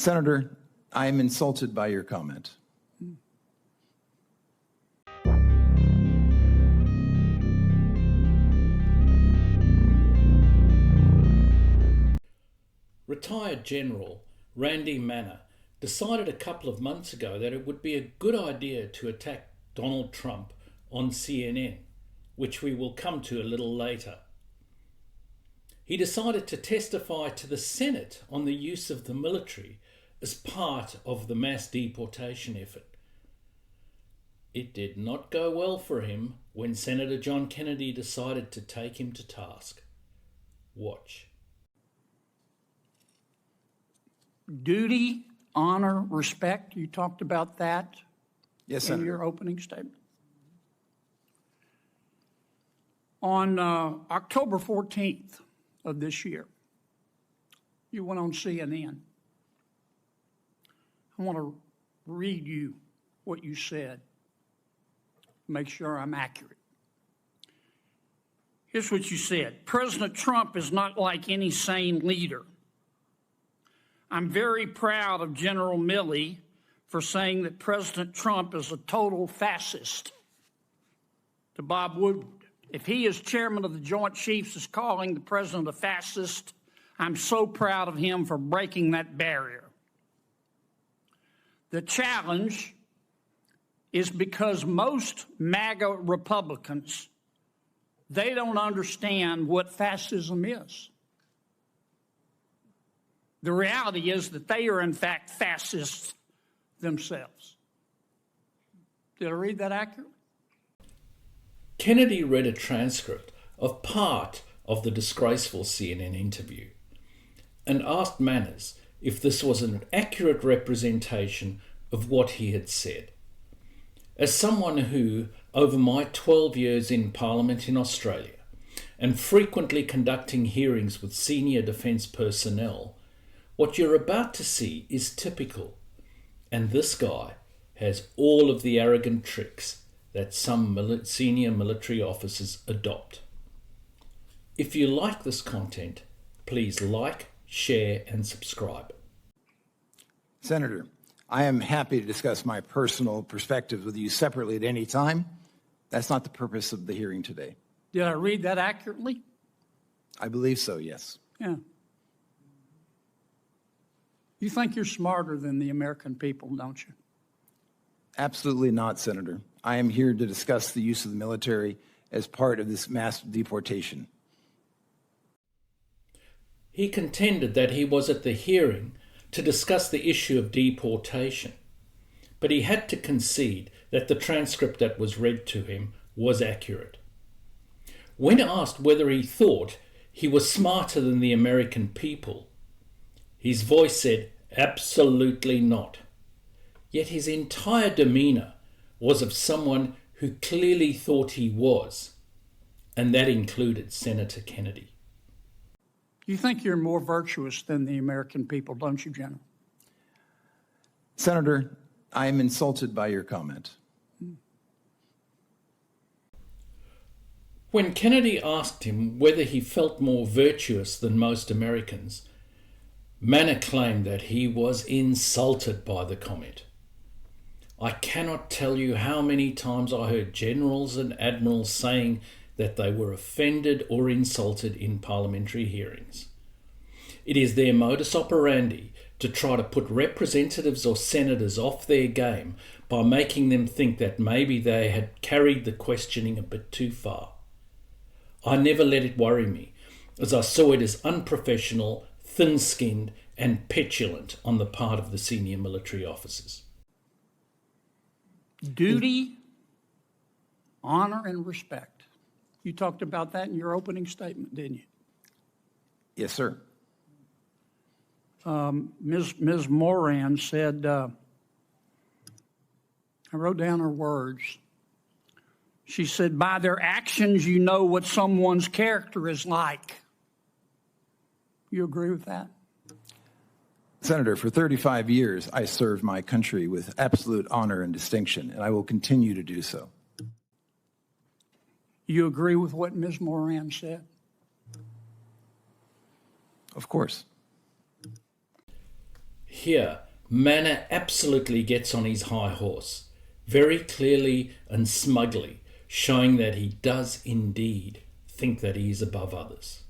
Senator, I am insulted by your comment. Retired General Randy Manner decided a couple of months ago that it would be a good idea to attack Donald Trump on CNN, which we will come to a little later. He decided to testify to the Senate on the use of the military as part of the mass deportation effort. It did not go well for him when Senator John Kennedy decided to take him to task. Watch. Duty, honor, respect, you talked about that Yes, in Senator. your opening statement. On October 14th of this year, you went on CNN. I want to read you what you said, make sure I'm accurate. Here's what you said. President Trump is not like any sane leader. I'm very proud of General Milley for saying that President Trump is a total fascist. To Bob Woodward, if he, as chairman of the Joint Chiefs, is calling the president a fascist, I'm so proud of him for breaking that barrier. The challenge is because most MAGA Republicans, they don't understand what fascism is. The reality is that they are, in fact, fascists themselves. Did I read that accurately? Kennedy read a transcript of part of the disgraceful CNN interview and asked Manners if this was an accurate representation of what he had said. As someone who, over my 12 years in Parliament in Australia and frequently conducting hearings with senior defence personnel, what you're about to see is typical, and this guy has all of the arrogant tricks that some senior military officers adopt. If you like this content, please like, share, and subscribe. Senator, I am happy to discuss my personal perspective with you separately at any time. That's not the purpose of the hearing today. Did I read that accurately? I believe so, yes. Yeah. You think you're smarter than the American people, don't you? Absolutely not, Senator. I am here to discuss the use of the military as part of this mass deportation. He contended that he was at the hearing to discuss the issue of deportation, but he had to concede that the transcript that was read to him was accurate. When asked whether he thought he was smarter than the American people, his voice said, absolutely not. Yet his entire demeanour was of someone who clearly thought he was, and that included Senator Kennedy. You think you're more virtuous than the American people, don't you, General? Senator, I am insulted by your comment. When Kennedy asked him whether he felt more virtuous than most Americans, Manner claimed that he was insulted by the comment. I cannot tell you how many times I heard generals and admirals saying that they were offended or insulted in parliamentary hearings. It is their modus operandi to try to put representatives or senators off their game by making them think that maybe they had carried the questioning a bit too far. I never let it worry me, as I saw it as unprofessional, thin-skinned and petulant on the part of the senior military officers. Duty, honor, and respect. You talked about that in your opening statement, didn't you? Yes, sir. Ms. Moran said, I wrote down her words. She said, by their actions, you know what someone's character is like. You agree with that? Senator, for 35 years, I served my country with absolute honor and distinction, and I will continue to do so. You agree with what Ms. Moran said? Of course. Here, Manna absolutely gets on his high horse, very clearly and smugly, showing that he does indeed think that he is above others.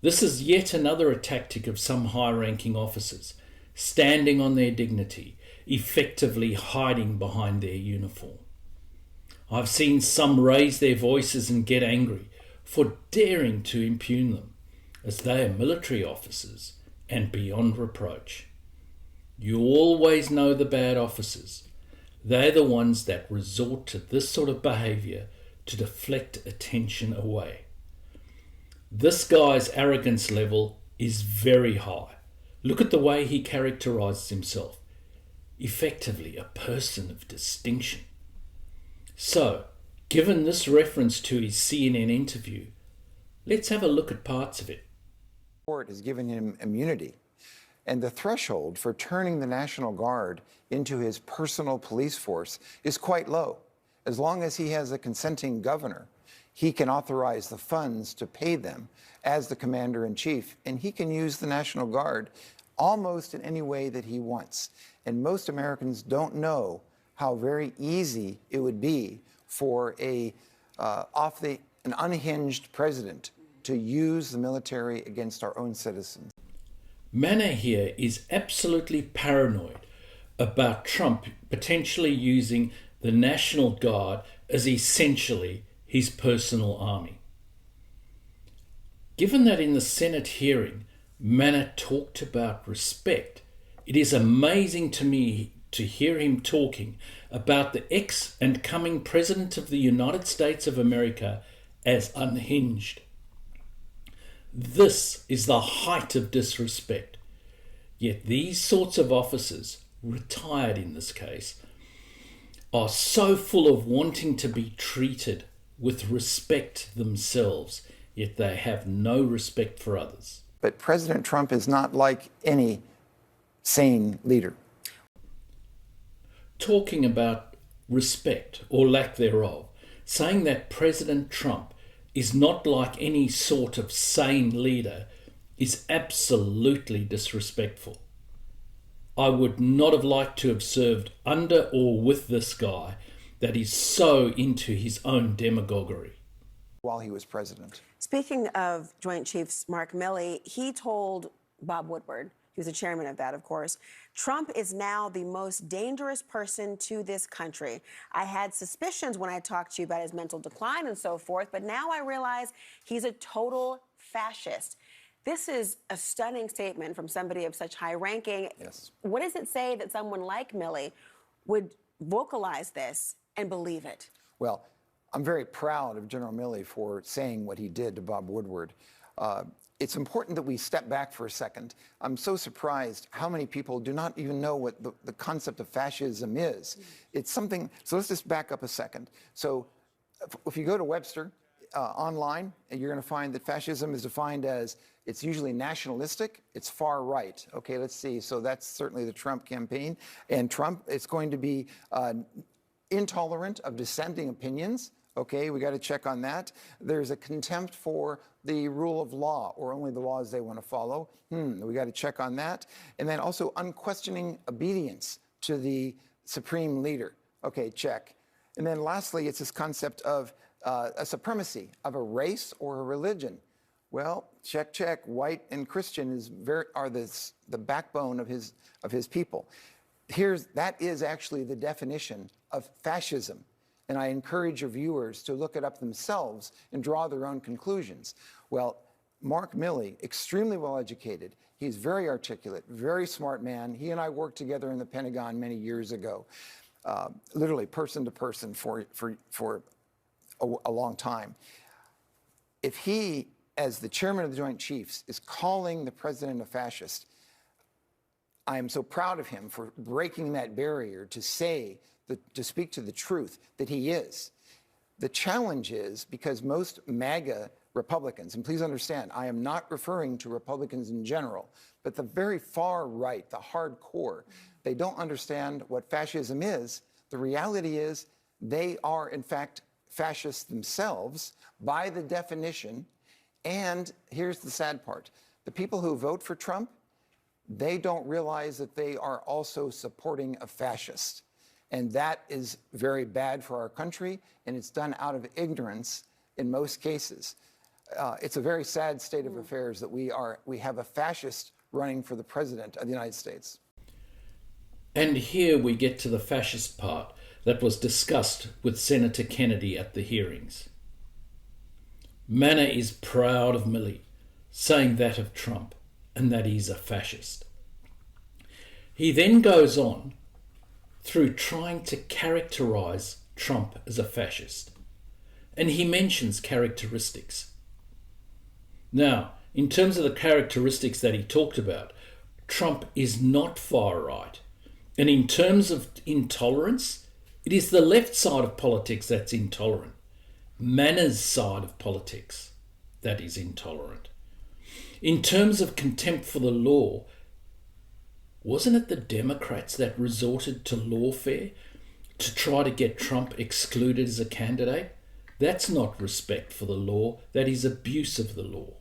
This is yet another tactic of some high-ranking officers, standing on their dignity, effectively hiding behind their uniform. I've seen some raise their voices and get angry for daring to impugn them, as they are military officers and beyond reproach. You always know the bad officers. They're the ones that resort to this sort of behaviour to deflect attention away. This guy's arrogance level is very high. Look at the way he characterises himself. Effectively a person of distinction. So, given this reference to his CNN interview, let's have a look at parts of it. The court has given him immunity, and the threshold for turning the National Guard into his personal police force is quite low. As long as he has a consenting governor, he can authorize the funds to pay them as the commander-in-chief, and he can use the National Guard almost in any way that he wants. And most Americans don't know how very easy it would be for an unhinged president to use the military against our own citizens. Manna here is absolutely paranoid about Trump potentially using the National Guard as essentially his personal army. Given that in the Senate hearing, Manna talked about respect, it is amazing to me to hear him talking about the ex and coming President of the United States of America as unhinged. This is the height of disrespect. Yet these sorts of officers, retired in this case, are so full of wanting to be treated with respect themselves, yet they have no respect for others. But President Trump is not like any sane leader. Talking about respect or lack thereof, saying that President Trump is not like any sort of sane leader is absolutely disrespectful. I would not have liked to have served under or with this guy that is so into his own demagoguery. While he was president. Speaking of Joint Chiefs Mark Milley, he told Bob Woodward, he was the chairman of that, of course, Trump is now the most dangerous person to this country. I had suspicions when I talked to you about his mental decline and so forth, but now I realize he's a total fascist. This is a stunning statement from somebody of such high ranking. Yes. What does it say that someone like Milley would vocalize this and believe it? Well, I'm very proud of General Milley for saying what he did to Bob Woodward. It's important that we step back for a second. I'm so surprised how many people do not even know what the concept of fascism is. It's something, so let's just back up a second. So if you go to Webster online, you're going to find that fascism is defined as, it's usually nationalistic, it's far right. Okay, let's see. So that's certainly the Trump campaign. And Trump, it's going to be intolerant of dissenting opinions. Okay, we got to check on that. There's a contempt for the rule of law, or only the laws they want to follow. We got to check on that. And then also unquestioning obedience to the supreme leader. Okay, check. And then lastly, it's this concept of a supremacy of a race or a religion. Well, check, check. White and Christian are the backbone of his people. That is actually the definition of fascism. And I encourage your viewers to look it up themselves and draw their own conclusions. Well, Mark Milley, extremely well educated. He's very articulate, very smart man. He and I worked together in the Pentagon many years ago, literally person to person for a long time. If he, as the chairman of the Joint Chiefs, is calling the president a fascist, I am so proud of him for breaking that barrier to speak to the truth that he is. The challenge is, because most MAGA Republicans, and please understand, I am not referring to Republicans in general, but the very far right, the hardcore, they don't understand what fascism is. The reality is they are, in fact, fascists themselves by the definition. And here's the sad part. The people who vote for Trump, they don't realize that they are also supporting a fascist. And that is very bad for our country, and it's done out of ignorance in most cases. It's a very sad state of affairs that we have a fascist running for the president of the United States. And here we get to the fascist part that was discussed with Senator Kennedy at the hearings. Manna is proud of Milley, saying that of Trump, and that he's a fascist. He then goes on through trying to characterize Trump as a fascist, and he mentions characteristics. Now, in terms of the characteristics that he talked about, Trump is not far right. And in terms of intolerance, it is the left side of politics that's intolerant. Manna's side of politics that is intolerant. In terms of contempt for the law, wasn't it the Democrats that resorted to lawfare to try to get Trump excluded as a candidate? That's not respect for the law, that is abuse of the law.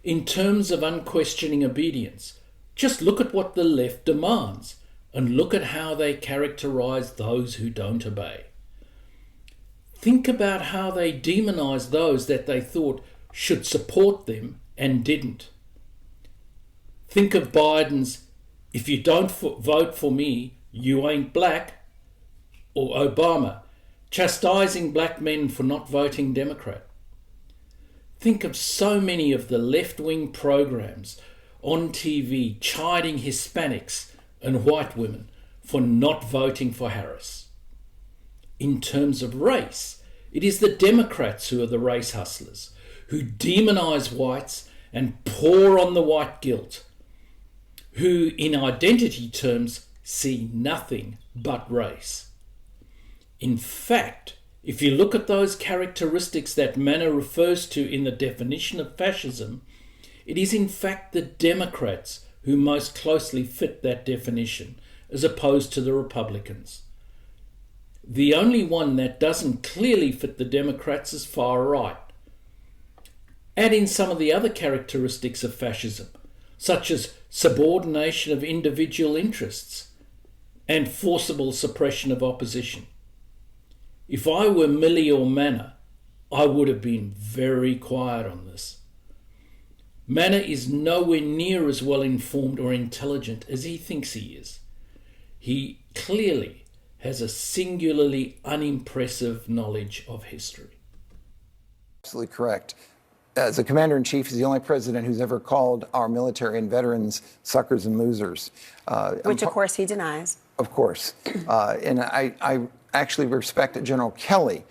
In terms of unquestioning obedience, just look at what the left demands and look at how they characterize those who don't obey. Think about how they demonize those that they thought should support them and didn't. Think of Biden's, "If you don't vote for me, you ain't black," or Obama, chastising black men for not voting Democrat. Think of so many of the left-wing programs on TV chiding Hispanics and white women for not voting for Harris. In terms of race, it is the Democrats who are the race hustlers, who demonize whites and pour on the white guilt, who in identity terms see nothing but race. In fact, if you look at those characteristics that Manna refers to in the definition of fascism, it is in fact the Democrats who most closely fit that definition, as opposed to the Republicans. The only one that doesn't clearly fit the Democrats is far right. Add in some of the other characteristics of fascism, such as subordination of individual interests and forcible suppression of opposition. If I were Milley or Manna, I would have been very quiet on this. Manna is nowhere near as well informed or intelligent as he thinks he is. He clearly has a singularly unimpressive knowledge of history. Absolutely correct. As a commander-in-chief, he's the only president who's ever called our military and veterans suckers and losers. Which, of course, he denies. Of course. And I actually respect General Kelly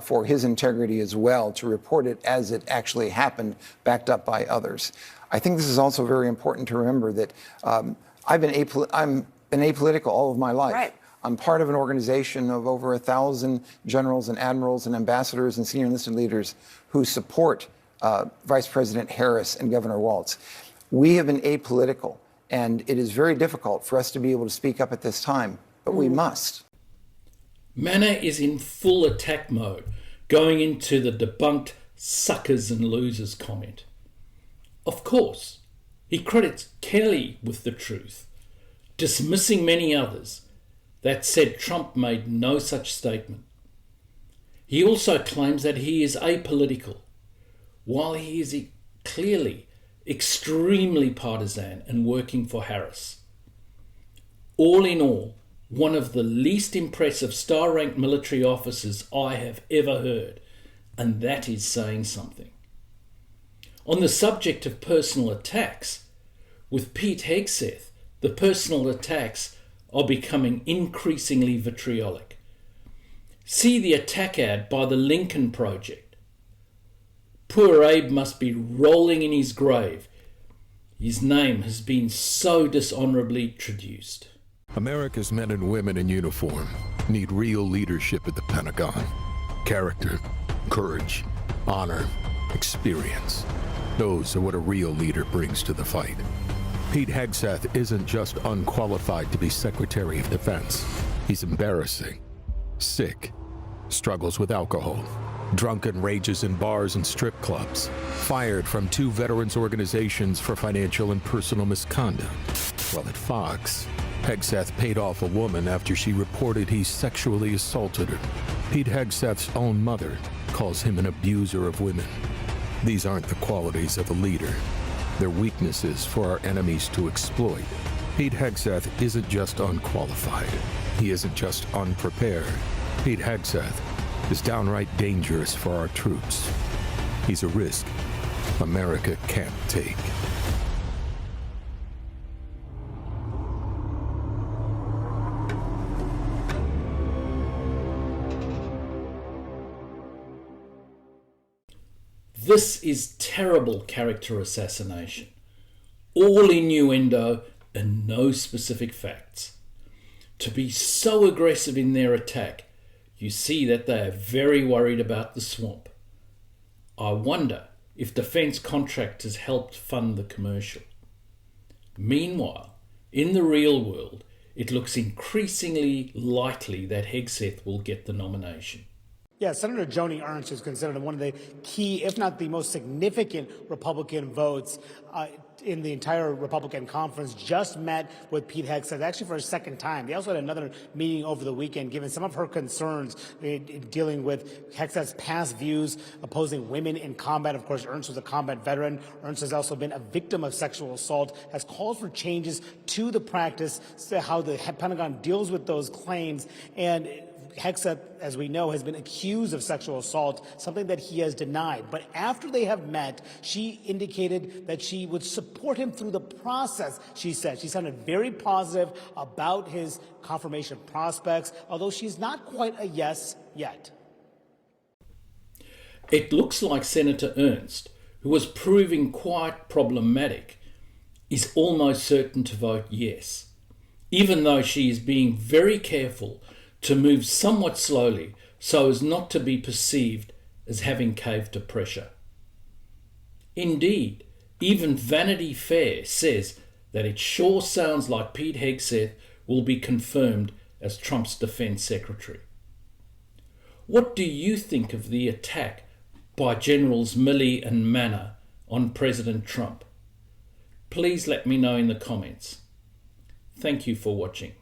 for his integrity as well, to report it as it actually happened, backed up by others. I think this is also very important to remember that I'm been apolitical all of my life. Right. I'm part of an organization of over 1,000 generals and admirals and ambassadors and senior enlisted leaders who support Vice President Harris and Governor Walz. We have been apolitical, and it is very difficult for us to be able to speak up at this time, but we must. Manna is in full attack mode, going into the debunked suckers and losers comment. Of course, he credits Kelly with the truth, dismissing many others that said Trump made no such statement. He also claims that he is apolitical, while he is clearly extremely partisan and working for Harris. All in all, one of the least impressive star-ranked military officers I have ever heard, and that is saying something. On the subject of personal attacks, with Pete Hegseth, the personal attacks are becoming increasingly vitriolic. See the attack ad by the Lincoln Project. Poor Abe must be rolling in his grave. His name has been so dishonorably traduced. America's men and women in uniform need real leadership at the Pentagon. Character, courage, honor, experience. Those are what a real leader brings to the fight. Pete Hegseth isn't just unqualified to be Secretary of Defense. He's embarrassing, sick, struggles with alcohol, drunken rages in bars and strip clubs, fired from 2 veterans organizations for financial and personal misconduct. While at Fox, Hegseth paid off a woman after she reported he sexually assaulted her. Pete Hegseth's own mother calls him an abuser of women. These aren't the qualities of a leader. They're weaknesses for our enemies to exploit. Pete Hegseth isn't just unqualified. He isn't just unprepared. Pete Hegseth is downright dangerous for our troops. He's a risk America can't take. This is terrible character assassination. All innuendo and no specific facts. To be so aggressive in their attack, you see that they are very worried about the swamp. I wonder if defence contractors helped fund the commercial. Meanwhile, in the real world, it looks increasingly likely that Hegseth will get the nomination. Yeah, Senator Joni Ernst is considered one of the key, if not the most significant Republican votes in the entire Republican conference, just met with Pete Hegseth, actually for a second time. They also had another meeting over the weekend, given some of her concerns in dealing with Hegseth's past views opposing women in combat. Of course, Ernst was a combat veteran. Ernst has also been a victim of sexual assault, has called for changes to the practice, how the Pentagon deals with those claims. And Hegseth, as we know, has been accused of sexual assault, something that he has denied. But after they have met, she indicated that she would support him through the process, she said. She sounded very positive about his confirmation prospects, although she's not quite a yes yet. It looks like Senator Ernst, who was proving quite problematic, is almost certain to vote yes, even though she is being very careful to move somewhat slowly so as not to be perceived as having caved to pressure. Indeed, even Vanity Fair says that it sure sounds like Pete Hegseth will be confirmed as Trump's defense secretary. What do you think of the attack by Generals Milley and Manor on President Trump? Please let me know in the comments. Thank you for watching.